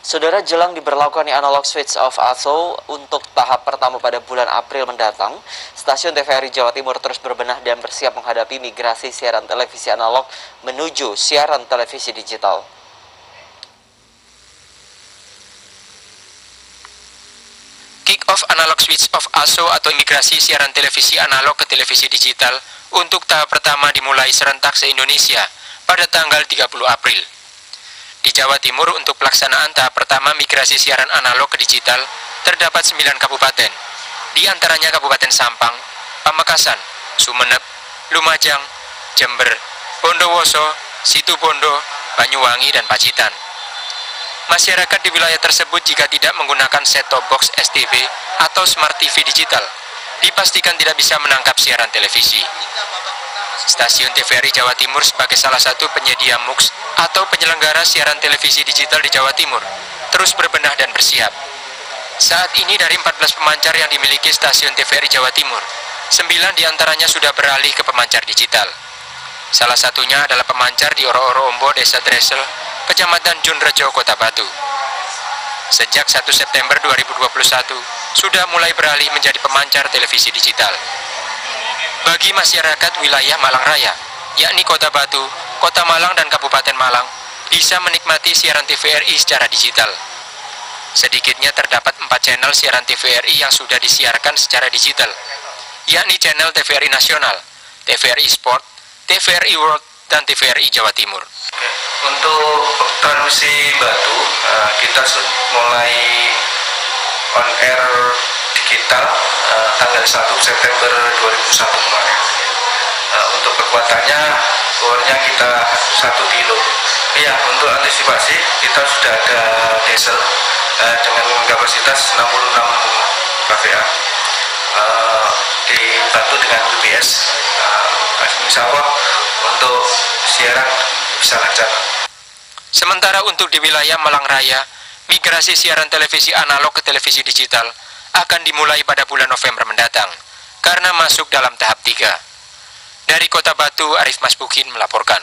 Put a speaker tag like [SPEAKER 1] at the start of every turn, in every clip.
[SPEAKER 1] Saudara, jelang diberlakukannya analog switch off ASO untuk tahap pertama pada bulan April mendatang, stasiun TVRI Jawa Timur terus berbenah dan bersiap menghadapi migrasi siaran televisi analog menuju siaran televisi digital.
[SPEAKER 2] Kick-off analog switch off ASO atau migrasi siaran televisi analog ke televisi digital untuk tahap pertama dimulai serentak se-Indonesia pada tanggal 30 April. Di Jawa Timur untuk pelaksanaan tahap pertama migrasi siaran analog ke digital terdapat 9 kabupaten, di antaranya Kabupaten Sampang, Pamekasan, Sumeneb, Lumajang, Jember, Bondowoso, Situbondo, Banyuwangi, dan Pacitan. Masyarakat di wilayah tersebut jika tidak menggunakan set-top box STB atau Smart TV digital, dipastikan tidak bisa menangkap siaran televisi. Stasiun TVRI Jawa Timur sebagai salah satu penyedia MUX atau penyelenggara siaran televisi digital di Jawa Timur terus berbenah dan bersiap. Saat ini dari 14 pemancar yang dimiliki stasiun TVRI Jawa Timur, 9 diantaranya sudah beralih ke pemancar digital. Salah satunya adalah pemancar di Oro-Oro Ombo, Desa Dresel, Kecamatan Junrejo, Kota Batu. Sejak 1 September 2021, sudah mulai beralih menjadi pemancar televisi digital. Bagi masyarakat wilayah Malang Raya, yakni Kota Batu, Kota Malang, dan Kabupaten Malang, bisa menikmati siaran TVRI secara digital. Sedikitnya terdapat 4 channel siaran TVRI yang sudah disiarkan secara digital, yakni channel TVRI Nasional, TVRI Sport, TVRI World, dan TVRI Jawa Timur.
[SPEAKER 3] Untuk transmisi Batu, kita mulai on air digital tanggal 1 September 2001 kemarin. Untuk kekuatannya, powernya kita 1 kilo. Iya, untuk antisipasi kita sudah ada diesel dengan kapasitas 66 kVA, dibantu dengan UPS. Insya Allah untuk siaran bisa lancar.
[SPEAKER 2] Sementara untuk di wilayah Malang Raya, migrasi siaran televisi analog ke televisi digital akan dimulai pada bulan November mendatang, karena masuk dalam tahap 3. Dari Kota Batu, Arif Masbukin melaporkan.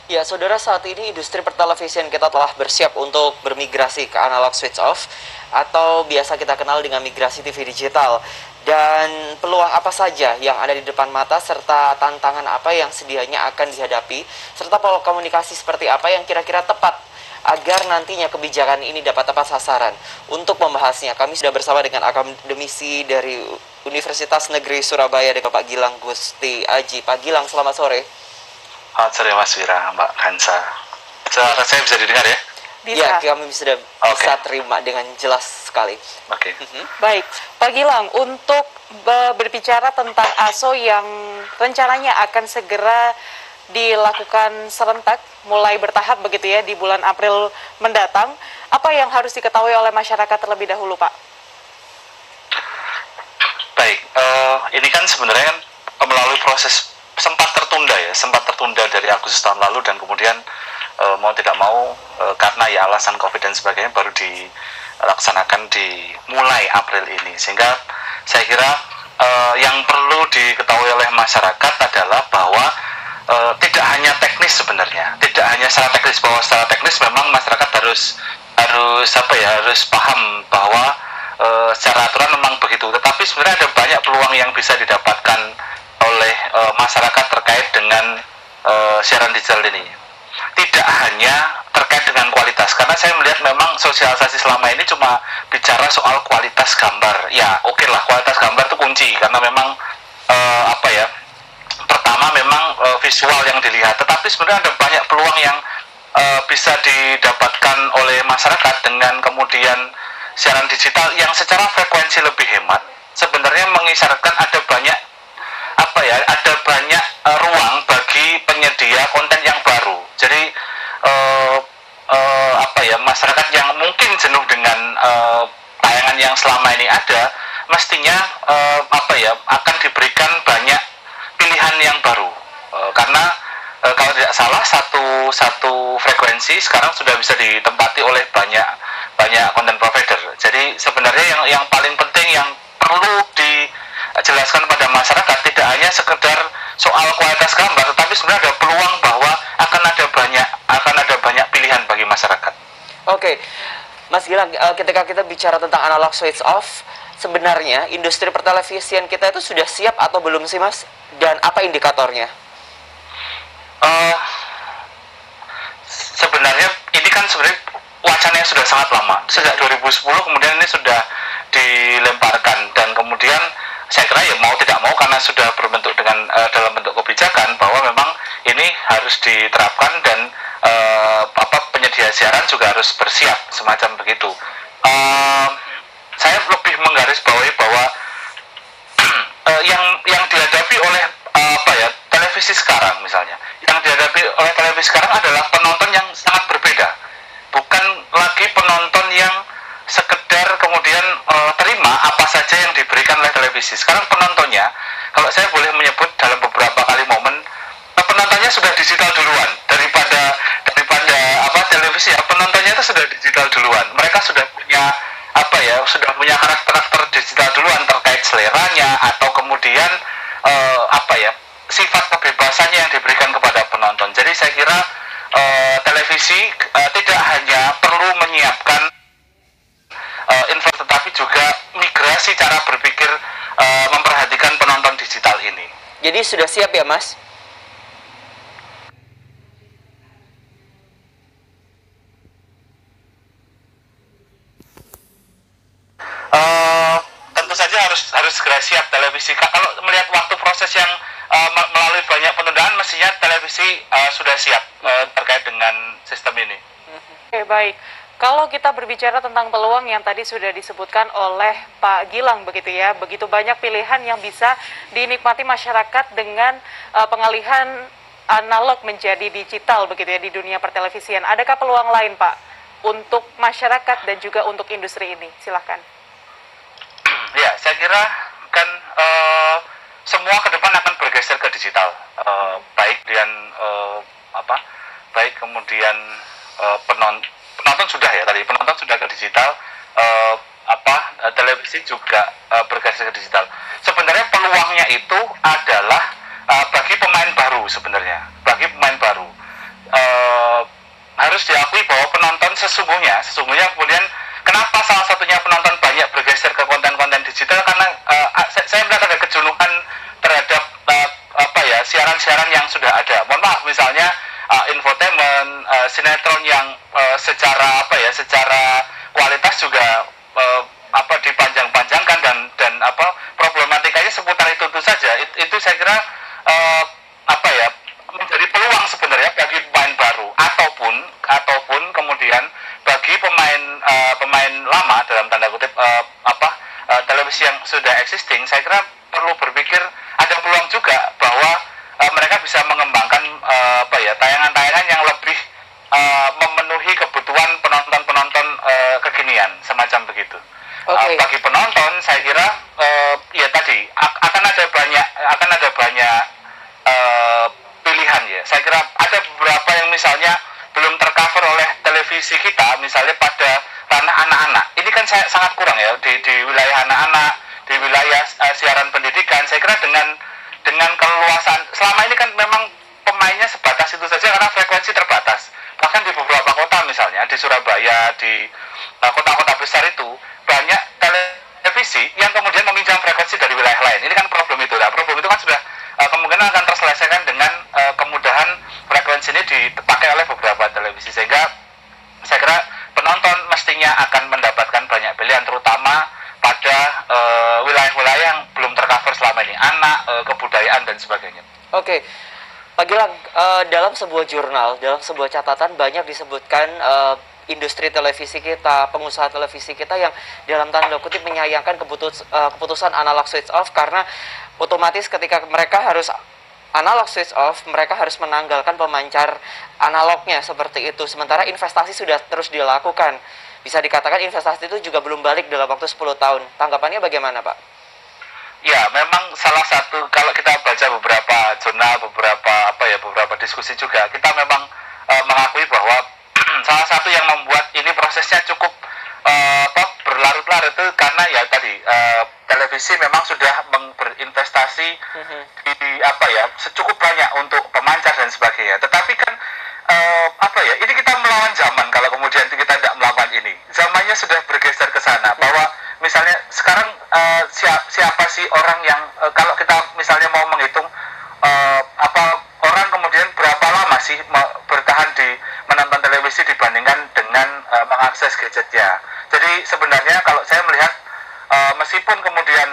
[SPEAKER 1] Ya, saudara, saat ini industri pertelevisian kita telah bersiap untuk bermigrasi ke analog switch off atau biasa kita kenal dengan migrasi TV digital. Dan peluang apa saja yang ada di depan mata serta tantangan apa yang sedianya akan dihadapi serta pola komunikasi seperti apa yang kira-kira tepat agar nantinya kebijakan ini dapat tepat sasaran. Untuk membahasnya, kami sudah bersama dengan akademisi dari Universitas Negeri Surabaya, dengan Pak Gilang Gusti Aji. Pak Gilang, selamat sore.
[SPEAKER 4] Selamat sore Mas Wira, Mbak Hansa. Suara saya bisa didengar ya?
[SPEAKER 1] Bisa. Ya, kami bisa terima dengan jelas sekali.
[SPEAKER 4] Oke.
[SPEAKER 5] Baik, Pak Gilang, untuk berbicara tentang ASO yang rencananya akan segera dilakukan serentak, mulai bertahap begitu ya, di bulan April mendatang, apa yang harus diketahui oleh masyarakat terlebih dahulu, Pak?
[SPEAKER 4] Baik, ini kan sebenarnya melalui proses sempat tertunda dari Agustus tahun lalu, dan kemudian mau tidak mau karena ya alasan COVID dan sebagainya baru dilaksanakan di mulai April ini. Sehingga saya kira yang perlu diketahui oleh masyarakat adalah bahwa tidak hanya teknis sebenarnya, tidak hanya secara teknis, bahwa secara teknis memang masyarakat harus paham bahwa secara aturan memang begitu. Tetapi sebenarnya ada banyak peluang yang bisa didapatkan oleh masyarakat terkait dengan siaran digital ini. Tidak hanya terkait dengan kualitas, karena saya melihat memang sosialisasi selama ini cuma bicara soal kualitas gambar. Ya, oke lah, kualitas gambar itu kunci, karena memang pertama memang visual yang dilihat, tetapi sebenarnya ada banyak peluang yang bisa didapatkan oleh masyarakat dengan kemudian siaran digital yang secara frekuensi lebih hemat. Sebenarnya mengisyaratkan ada banyak ruang bagi penyedia konten yang baru. Jadi masyarakat yang mungkin jenuh dengan tayangan yang selama ini ada, mestinya akan diberikan banyak pilihan yang baru. Karena kalau tidak salah satu frekuensi sekarang sudah bisa ditempati oleh banyak content provider. Jadi sebenarnya yang paling penting yang perlu dijelaskan pada masyarakat tidak hanya sekedar soal kualitas gambar, tetapi sebenarnya ada peluang bahwa akan ada banyak pilihan bagi masyarakat.
[SPEAKER 1] Oke, Mas Gilang, ketika kita bicara tentang analog switch off, sebenarnya industri pertelevisian kita itu sudah siap atau belum sih, Mas? Dan apa indikatornya?
[SPEAKER 4] Sebenarnya ini kan sebenarnya wacana yang sudah sangat lama. Sejak 2010 kemudian ini sudah dilemparkan, dan kemudian saya kira ya mau tidak mau karena sudah berbentuk dengan dalam bentuk kebijakan bahwa memang ini harus diterapkan, dan penyedia siaran juga harus bersiap semacam begitu. Saya lebih menggarisbawahi bahwa yang dihadapi oleh televisi sekarang misalnya, yang dihadapi oleh televisi sekarang adalah penonton yang sangat berbeda, bukan lagi penonton yang sekedar kemudian terima apa saja yang diberikan oleh televisi. Sekarang penontonnya, kalau saya boleh menyebut dalam beberapa kali momen, penontonnya sudah digital duluan daripada televisi. Ya, penontonnya itu sudah digital duluan. Mereka sudah punya karakter digital duluan terkait seleranya atau kemudian sifat kebebasannya yang diberikan kepada penonton. Jadi saya kira televisi tidak hanya perlu menyiapkan info, tetapi juga migrasi cara berpikir memperhatikan penonton digital ini.
[SPEAKER 1] Jadi sudah siap ya, Mas?
[SPEAKER 4] Tentu saja harus segera siap televisi. Kalau melihat waktu proses yang melalui banyak penundaan, mestinya televisi sudah siap terkait dengan sistem ini.
[SPEAKER 5] Oke, baik. Kalau kita berbicara tentang peluang yang tadi sudah disebutkan oleh Pak Gilang begitu ya, begitu banyak pilihan yang bisa dinikmati masyarakat dengan pengalihan analog menjadi digital begitu ya di dunia pertelevisian. Adakah peluang lain, Pak, untuk masyarakat dan juga untuk industri ini? Silahkan.
[SPEAKER 4] Ya, saya kira kan semua ke depan akan bergeser ke digital, baik kemudian penonton sudah ya tadi, penonton sudah ke digital, televisi juga bergeser ke digital. Sebenarnya peluangnya itu adalah bagi pemain baru sebenarnya, harus diakui bahwa penonton sesungguhnya kemudian kenapa salah satunya penonton banyak bergeser ke konten-konten digital, karena saya melihat ada kejenuhan terhadap siaran-siaran yang sudah ada. Mohon maaf, misalnya infotainment, sinetron yang secara kualitas juga dipanjang-panjangkan dan problematikanya seputar itu saja. Itu saya kira menjadi peluang sebenarnya bagi pemain baru ataupun kemudian bagi pemain lama dalam tanda kutip televisi yang sudah existing. Saya kira perlu berpikir ada peluang juga bahwa mereka bisa mengembangkan tayangan-tayangan yang lebih memenuhi kebutuhan penonton kekinian semacam begitu.
[SPEAKER 1] Okay.
[SPEAKER 4] Bagi penonton saya kira akan ada banyak pilihan ya. Saya kira ada beberapa yang misalnya belum tercover oleh televisi kita, misalnya pada ranah anak-anak. Ini kan sangat kurang ya di wilayah anak-anak, di wilayah siaran pendidikan. Saya kira dengan keluasan selama ini kan memang pemainnya sebatas itu saja karena frekuensi terbatas. Bahkan di beberapa kota misalnya di Surabaya, di kota-kota besar itu banyak televisi yang kemudian meminjam frekuensi dari wilayah lain. Ini kan problem itu. Nah, problem itu kan sudah kemungkinan akan terselesaikan dengan kemudahan frekuensi ini dipakai oleh beberapa televisi, sehingga saya kira penonton mestinya akan mendapatkan banyak pilihan, terutama pada wilayah-wilayah yang belum tercover selama ini, anak, kebudayaan dan sebagainya.
[SPEAKER 1] Oke, Pak Gilang, dalam sebuah jurnal, dalam sebuah catatan banyak disebutkan industri televisi kita, pengusaha televisi kita yang dalam tanda kutip menyayangkan keputusan analog switch off, karena otomatis ketika mereka harus analog switch off, mereka harus menanggalkan pemancar analognya seperti itu. Sementara investasi sudah terus dilakukan. Bisa dikatakan investasi itu juga belum balik dalam waktu 10 tahun. Tanggapannya bagaimana, Pak?
[SPEAKER 4] Ya, memang salah satu, kalau kita baca beberapa jurnal, beberapa diskusi juga, kita memang mengakui bahwa salah satu yang membuat ini prosesnya cukup berlarut-larut itu karena ya tadi televisi memang sudah berinvestasi cukup banyak untuk pemancar dan sebagainya. Tetapi kan ini kita melawan zaman kalau kemudian kita tidak misalnya sekarang siapa sih orang yang kalau kita misalnya mau menghitung apa orang kemudian berapa lama sih bertahan di menonton televisi dibandingkan dengan mengakses gadgetnya. Jadi sebenarnya kalau saya melihat meskipun kemudian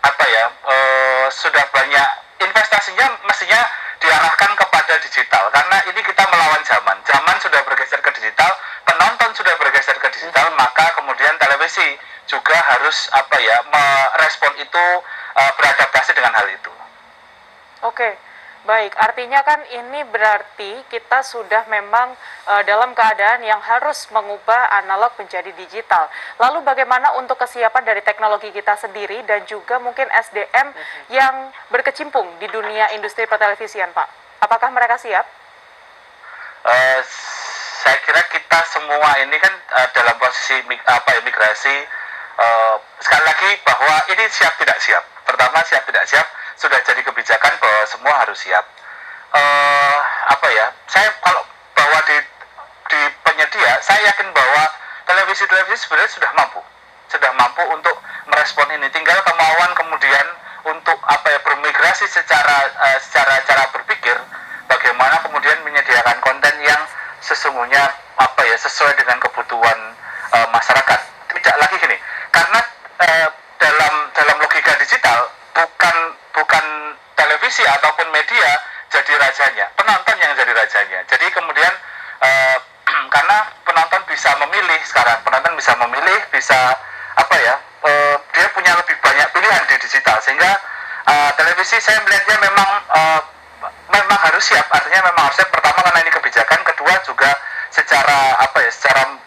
[SPEAKER 4] apa ya sudah banyak investasinya mestinya diarahkan kepada digital karena ini kita melawan zaman sudah bergeser ke digital, penonton sudah bergeser ke digital, maka kemudian televisi juga harus apa ya merespon itu, beradaptasi dengan hal itu.
[SPEAKER 5] Oke, baik. Artinya kan ini berarti kita sudah memang dalam keadaan yang harus mengubah analog menjadi digital. Lalu bagaimana untuk kesiapan dari teknologi kita sendiri dan juga mungkin SDM yang berkecimpung di dunia industri pertelevisian, Pak? Apakah mereka siap?
[SPEAKER 4] Saya kira kita semua ini kan dalam posisi migrasi. Sekali lagi bahwa ini siap tidak siap. Pertama siap tidak siap sudah jadi kebijakan bahwa semua harus siap. Saya kalau bahwa di penyedia, saya yakin bahwa televisi sebenarnya sudah mampu untuk merespon ini. Tinggal kemauan kemudian untuk bermigrasi secara cara berpikir, bagaimana kemudian menyediakan konten yang sesungguhnya sesuai dengan kebutuhan masyarakat. Tidak lagi gini, karena dalam logika digital bukan televisi ataupun media jadi rajanya, penonton yang jadi rajanya. Jadi kemudian karena penonton bisa memilih sekarang, dia punya lebih banyak pilihan di digital, sehingga televisi saya melihatnya memang harus siap. Artinya memang harus siap, pertama karena ini kebijakan, kedua juga secara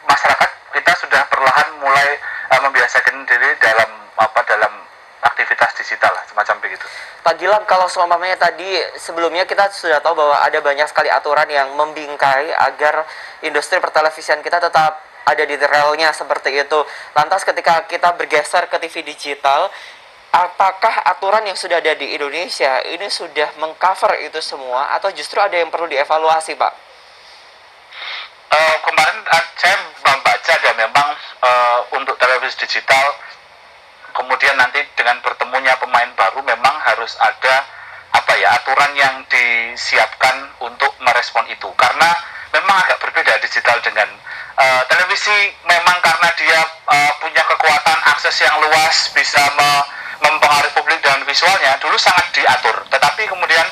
[SPEAKER 4] masyarakat kita sudah perlahan mulai membiasakan diri dalam aktivitas digital lah, semacam begitu.
[SPEAKER 1] Pak Gilang, kalau seumpamanya tadi sebelumnya kita sudah tahu bahwa ada banyak sekali aturan yang membingkai agar industri pertelevisian kita tetap ada di relnya seperti itu. Lantas ketika kita bergeser ke TV digital, apakah aturan yang sudah ada di Indonesia ini sudah mengcover itu semua atau justru ada yang perlu dievaluasi, Pak?
[SPEAKER 4] Kemarin saya membaca dan memang untuk televisi digital kemudian nanti dengan bertemunya pemain baru memang harus ada aturan yang disiapkan untuk merespon itu, karena memang agak berbeda digital dengan televisi. Memang karena dia punya kekuatan akses yang luas, bisa mempengaruhi publik dengan visualnya, dulu sangat diatur. Tetapi kemudian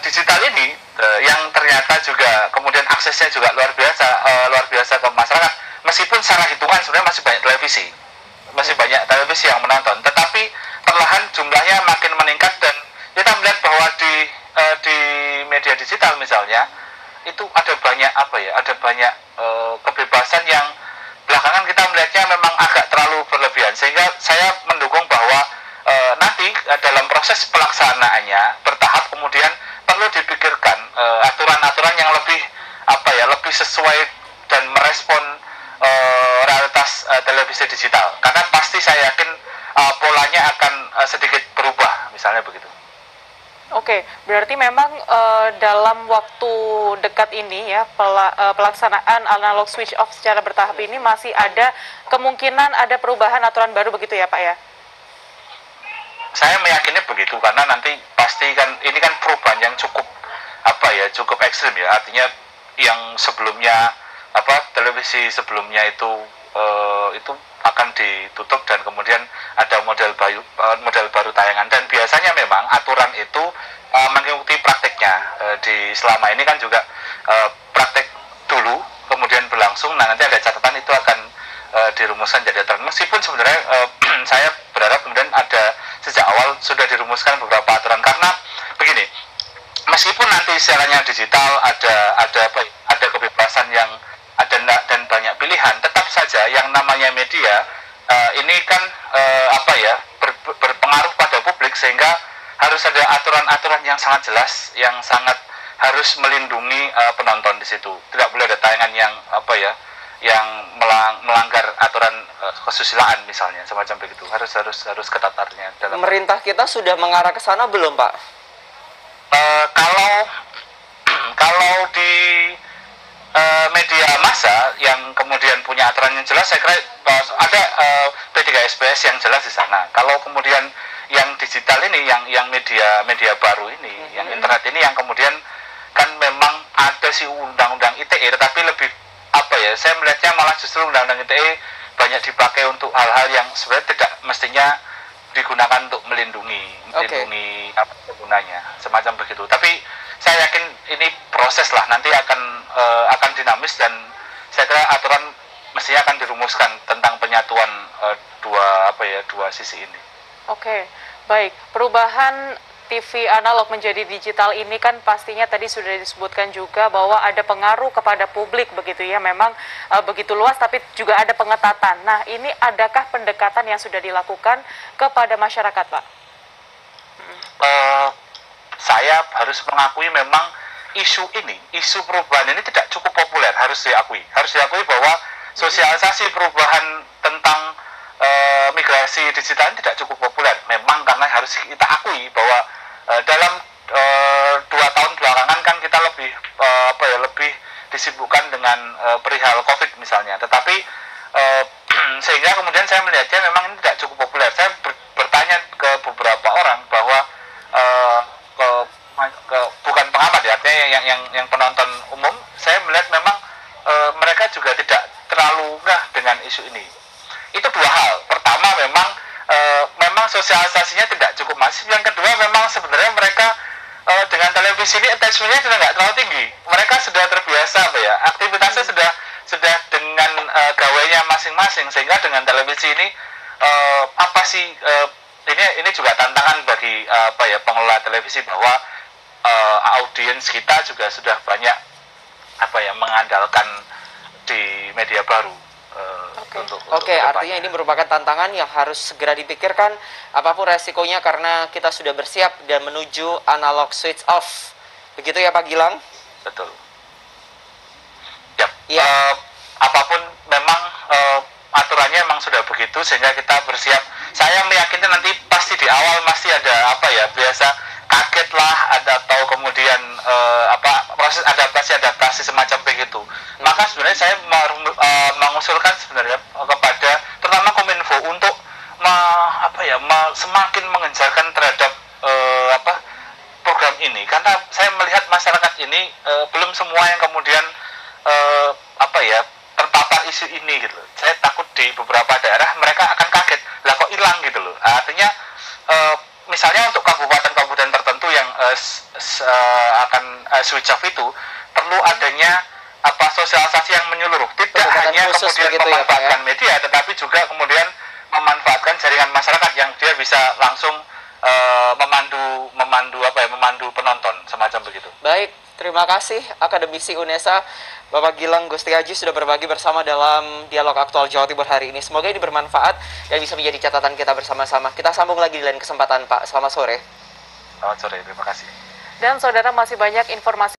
[SPEAKER 4] digital ini yang ternyata juga kemudian aksesnya juga luar biasa ke masyarakat. Meskipun secara hitungan sebenarnya masih banyak televisi yang menonton, tetapi perlahan jumlahnya makin meningkat dan kita melihat bahwa di media digital misalnya itu ada banyak kebebasan yang belakangan kita melihatnya memang agak terlalu berlebihan, sehingga saya mendukung bahwa nanti dalam proses pelaksanaannya bertahap kemudian perlu dipikirkan aturan-aturan yang lebih sesuai dan merespon realitas televisi digital, karena pasti saya yakin polanya akan sedikit berubah, misalnya begitu.
[SPEAKER 5] Oke, berarti memang dalam waktu dekat ini ya pelaksanaan analog switch off secara bertahap ini masih ada kemungkinan ada perubahan aturan baru begitu ya Pak ya?
[SPEAKER 4] Saya meyakini begitu, karena nanti pasti kan ini kan perubahan yang cukup ekstrim ya, artinya yang sebelumnya televisi sebelumnya itu akan ditutup dan kemudian ada model baru tayangan, dan biasanya memang aturan itu mengikuti prakteknya. Di selama ini kan juga praktek dulu kemudian berlangsung, nah nanti ada catatan itu akan dirumuskan jadi aturan. Meskipun sebenarnya saya berharap kemudian ada sejak awal sudah dirumuskan beberapa aturan, karena begini, meskipun nanti siarannya digital ada kebebasan yang ada dan banyak pilihan, tetap saja yang namanya media ini kan berpengaruh pada publik, sehingga harus ada aturan-aturan yang sangat jelas, yang sangat harus melindungi penonton di situ. Tidak boleh ada tayangan yang melanggar aturan kesusilaan misalnya, semacam begitu. Harus ketat artinya.
[SPEAKER 1] Pemerintah kita sudah mengarah ke sana belum, Pak?
[SPEAKER 4] Kalau di media massa yang kemudian punya punya aturan yang jelas, saya kira ada P3SPS yang jelas di sana. Kalau kemudian yang digital ini, yang media baru ini, yang internet ini, yang kemudian kan memang ada si undang-undang ITE, tetapi lebih apa ya? Saya melihatnya malah justru undang-undang ITE banyak dipakai untuk hal-hal yang sebenarnya tidak mestinya digunakan untuk melindungi penggunanya, semacam begitu. Tapi saya yakin ini proses lah, nanti akan dinamis, dan saya kira aturan mestinya akan dirumuskan tentang penyatuan dua sisi ini.
[SPEAKER 5] Oke, baik. Perubahan TV analog menjadi digital ini kan pastinya tadi sudah disebutkan juga bahwa ada pengaruh kepada publik begitu ya, memang begitu luas, tapi juga ada pengetatan. Nah, ini adakah pendekatan yang sudah dilakukan kepada masyarakat, Pak?
[SPEAKER 4] Saya harus mengakui memang isu perubahan ini tidak cukup populer, harus diakui bahwa sosialisasi perubahan tentang migrasi digital ini tidak cukup populer. Memang karena harus kita akui bahwa dalam 2 tahun belakangan kan kita lebih disibukkan dengan perihal COVID misalnya. Tetapi sehingga kemudian saya melihatnya memang ini tidak cukup populer. Saya bertanya ke beberapa orang bahwa bukan pengamat ya, artinya yang penonton umum, saya melihat memang mereka juga tidak terlalu ngeh dengan isu ini. Itu 2 hal. Pertama, memang sosialisasinya tidak cukup masif. Yang kedua, memang sebenarnya mereka dengan televisi ini attachment-nya sudah nggak terlalu tinggi. Mereka sudah terbiasa aktivitasnya sudah dengan gawainya masing-masing, sehingga dengan televisi ini ini juga tantangan bagi pengelola televisi, bahwa audiens kita juga sudah banyak mengandalkan di media baru.
[SPEAKER 1] Oke, artinya ini merupakan tantangan yang harus segera dipikirkan apapun resikonya, karena kita sudah bersiap dan menuju analog switch off. Begitu ya Pak Gilang?
[SPEAKER 4] Betul. Ya. Apapun memang aturannya memang sudah begitu, sehingga kita bersiap. Saya meyakini nanti pasti di awal masih ada biasa kaget lah, atau kemudian proses adaptasi semacam begitu. Maka sebenarnya saya mengusulkan sebenarnya kepada terutama Kominfo untuk semakin mengencarkan terhadap program ini, karena saya melihat masyarakat ini belum semua yang kemudian terpapar isu ini gitu. Saya takut di beberapa daerah mereka akan kaget, lah kok hilang gitu loh. Artinya misalnya untuk kabupaten-kabupaten tertentu yang akan switch off itu perlu adanya sosialisasi yang menyeluruh, tidak hanya kemudian memanfaatkan media, tetapi juga kemudian memanfaatkan jaringan masyarakat yang dia bisa langsung memandu penonton, semacam begitu.
[SPEAKER 1] Baik, terima kasih akademisi UNESA Bapak Gilang Gusti Haji sudah berbagi bersama dalam Dialog Aktual Jawa Timur hari ini. Semoga ini bermanfaat dan bisa menjadi catatan kita bersama-sama. Kita sambung lagi di lain kesempatan, Pak. Selamat sore.
[SPEAKER 4] Selamat sore, terima kasih.
[SPEAKER 5] Dan saudara, masih banyak informasi